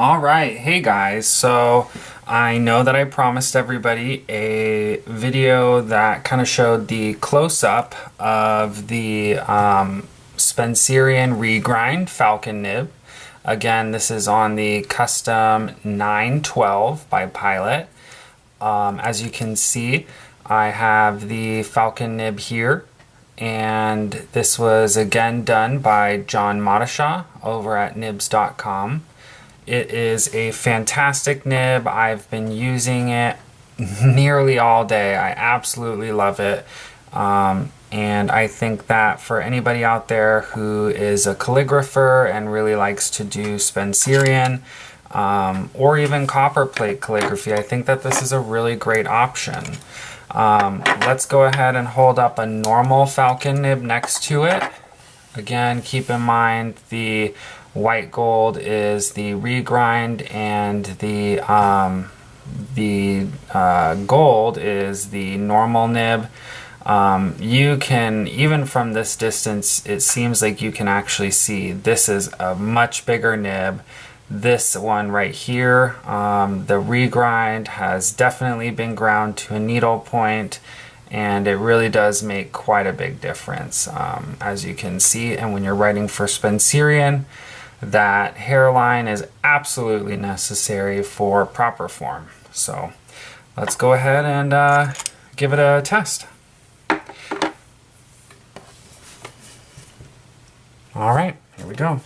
All right, hey guys. So I know that I promised everybody a video that kind of showed the close-up of the Spencerian Regrind Falcon nib. Again, this is on the custom 912 by Pilot. As you can see, I have the Falcon nib here, and this was again done by John Mottishaw over at nibs.com. It is a fantastic nib. I've been using it nearly all day. I absolutely love it. And I think that for anybody out there who is a calligrapher and really likes to do Spencerian or even copperplate calligraphy, I think that this is a really great option. Let's go ahead and hold up a normal Falcon nib next to it. Again, keep in mind the white gold is the regrind, and the gold is the normal nib. You can, even from this distance, it seems like you can actually see this is a much bigger nib. This one right here, the regrind has definitely been ground to a needle point, and it really does make quite a big difference, as you can see. And when you're writing for Spencerian, that hairline is absolutely necessary for proper form. So let's go ahead and give it a test. All right, here we go.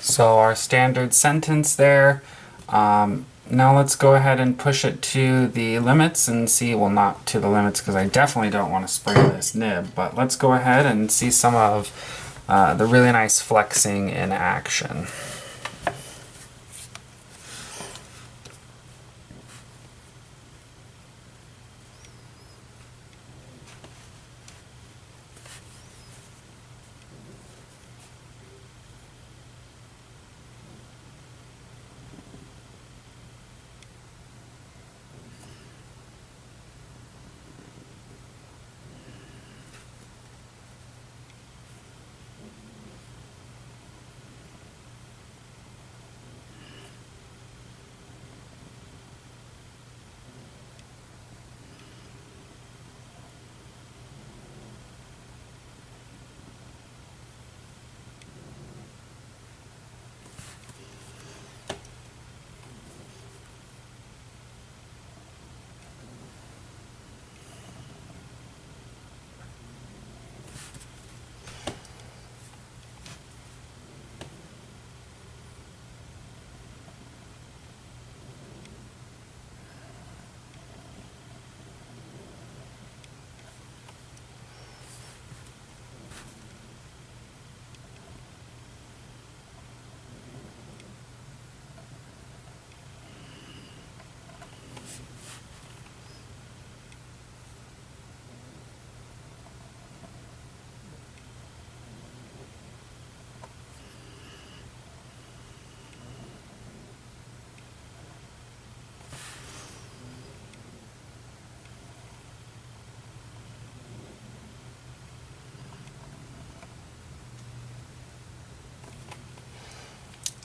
So our standard sentence there, now let's go ahead and push it to the limits and see, well, not to the limits because I definitely don't want to spray this nib, but let's go ahead and see some of the really nice flexing in action.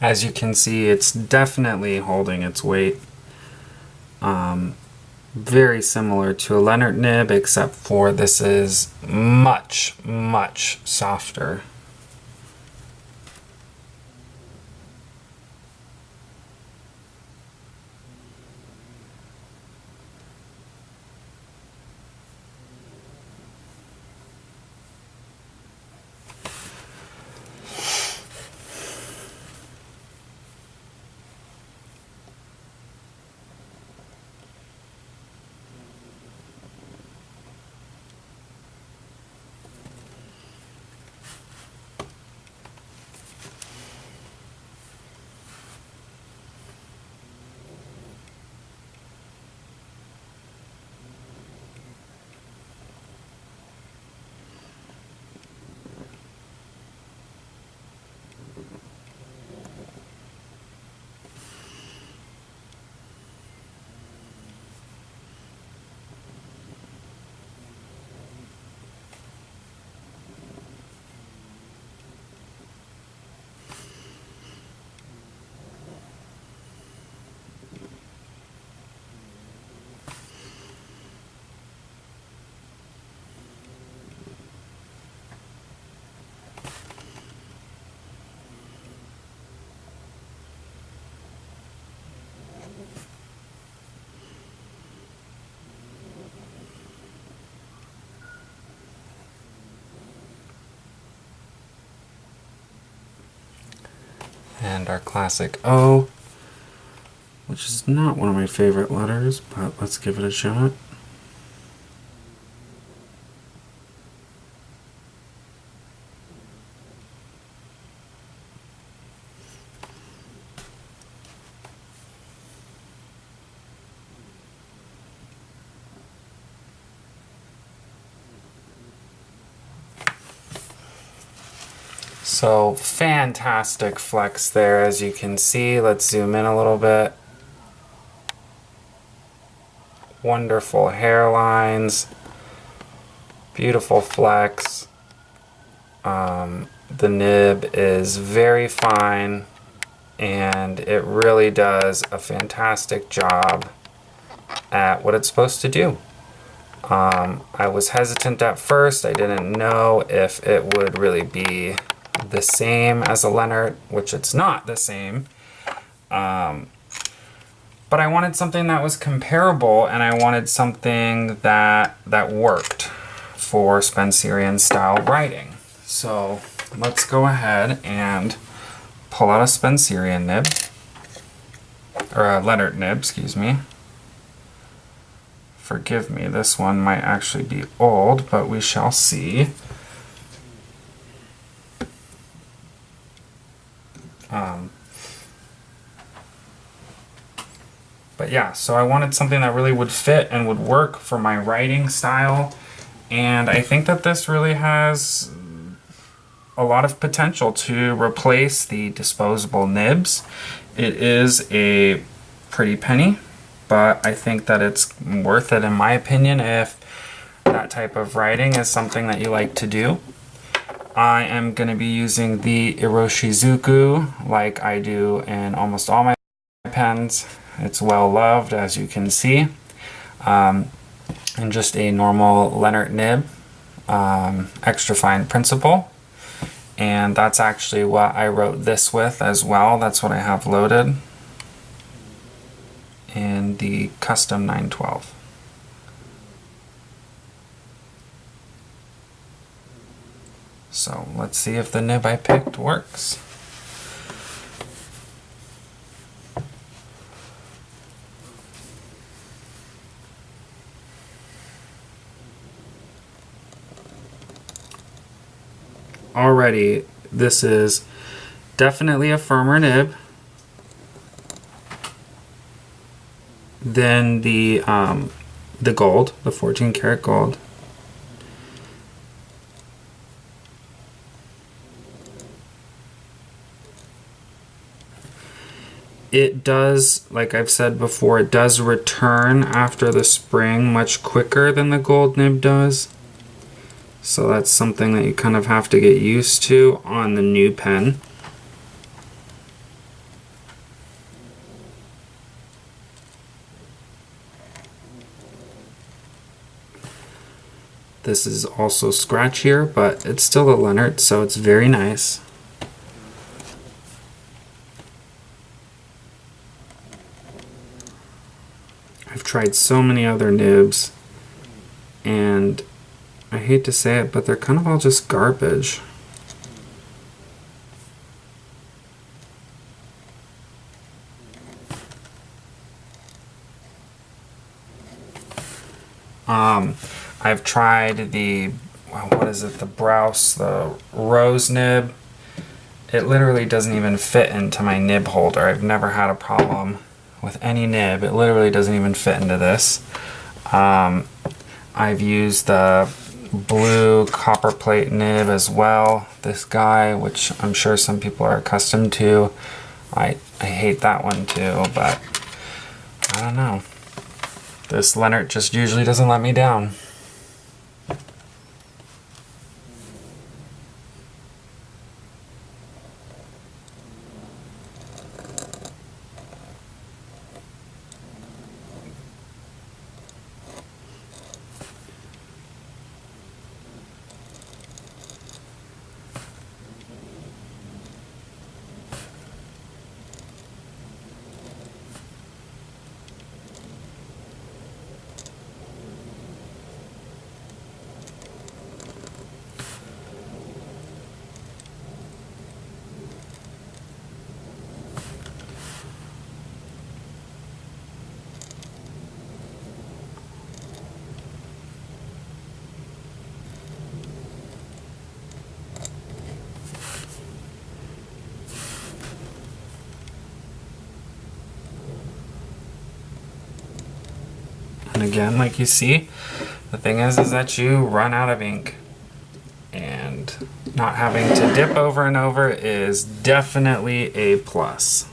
As you can see, it's definitely holding its weight. Very similar to a Leonardt nib, except for this is much, much softer. And our classic O, which is not one of my favorite letters, but let's give it a shot. So fantastic flex there, as you can see. Let's zoom in a little bit. Wonderful hairlines, beautiful flex. The nib is very fine, and it really does a fantastic job at what it's supposed to do. I was hesitant at first. I didn't know if it would really be the same as a Leonardt, which it's not the same. But I wanted something that was comparable, and I wanted something that worked for Spencerian style writing. So let's go ahead and pull out a Spencerian nib. or a Leonardt nib, excuse me. Forgive me, this one might actually be old, but we shall see. But yeah, so I wanted something that really would fit and would work for my writing style. And I think that this really has a lot of potential to replace the disposable nibs. It is a pretty penny, but I think that it's worth it in my opinion if that type of writing is something that you like to do. I am going to be using the Iroshizuku like I do in almost all my pens. It's well loved, as you can see. And just a normal Leonardt nib, extra fine Principle. And that's actually what I wrote this with as well. That's what I have loaded in the custom 912. So let's see if the nib I picked works. Already, this is definitely a firmer nib than the gold, the 14 karat gold. It does, like I've said before, it does return after the spring much quicker than the gold nib does. So that's something that you kind of have to get used to on the new pen. This is also scratchier, but it's still a Leonardt, so it's very nice. I've tried so many other nibs, and I hate to say it, but they're kind of all just garbage. I've tried the, what is it, the Browse, the Rose nib. It literally doesn't even fit into my nib holder. I've never had a problem with any nib. It literally doesn't even fit into this. I've used the blue copper plate nib as well. This guy, which I'm sure some people are accustomed to. I hate that one too, but I don't know. This Leonardt just usually doesn't let me down. And again, like you see, the thing is that you run out of ink. And not having to dip over and over is definitely a plus.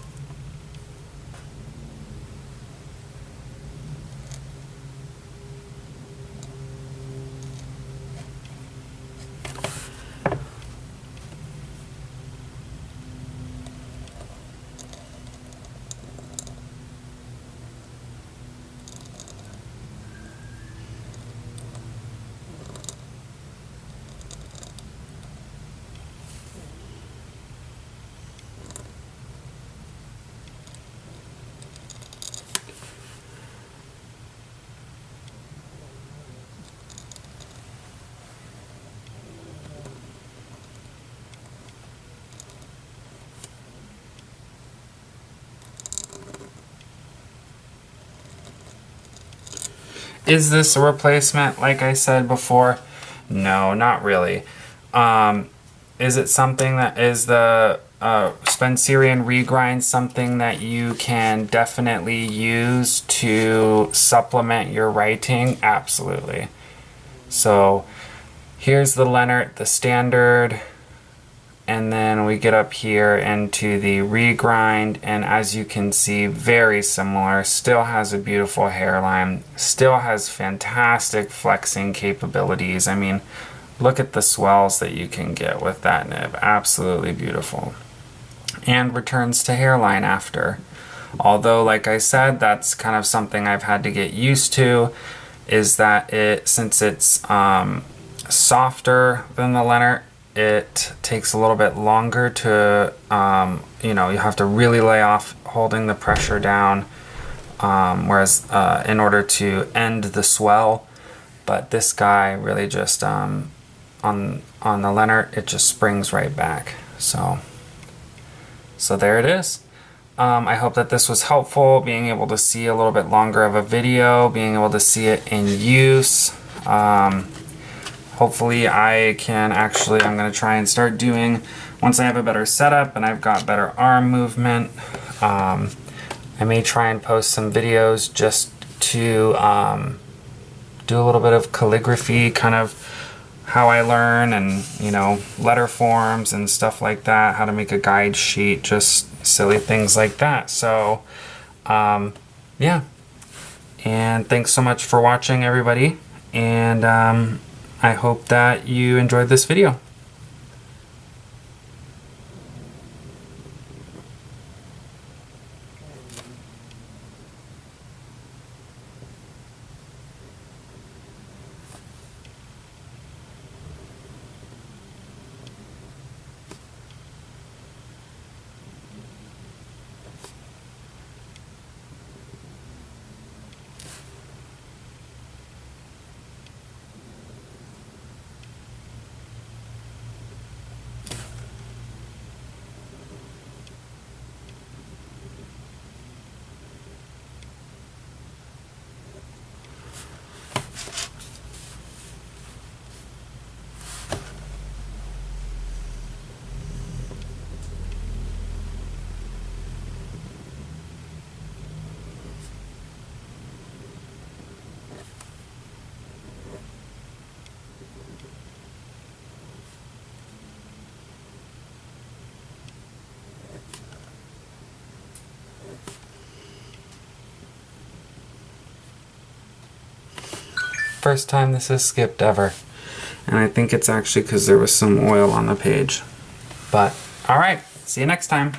Is this a replacement, like I said before? No, not really. Is it something that is the Spencerian Regrind, something that you can definitely use to supplement your writing? Absolutely. So here's the Leonardt, the standard, and then we get up here into the Regrind, and as you can see, very similar. Still has a beautiful hairline, still has fantastic flexing capabilities. I mean, look at the swells that you can get with that nib. Absolutely beautiful. And returns to hairline after. Although, like I said, that's kind of something I've had to get used to, is that since it's softer than the Leonardt, it takes a little bit longer to, you know, you have to really lay off holding the pressure down, whereas in order to end the swell. But this guy really just, on the Leonardt, it just springs right back. So there it is. I hope that this was helpful, being able to see a little bit longer of a video, being able to see it in use. Hopefully I'm going to try and start doing, once I have a better setup and I've got better arm movement, I may try and post some videos just to do a little bit of calligraphy, kind of how I learn, and, you know, letter forms and stuff like that, how to make a guide sheet, just silly things like that. So, yeah. And thanks so much for watching, everybody. And I hope that you enjoyed this video. First time this has skipped ever. And I think it's actually because there was some oil on the page. But, alright, see you next time.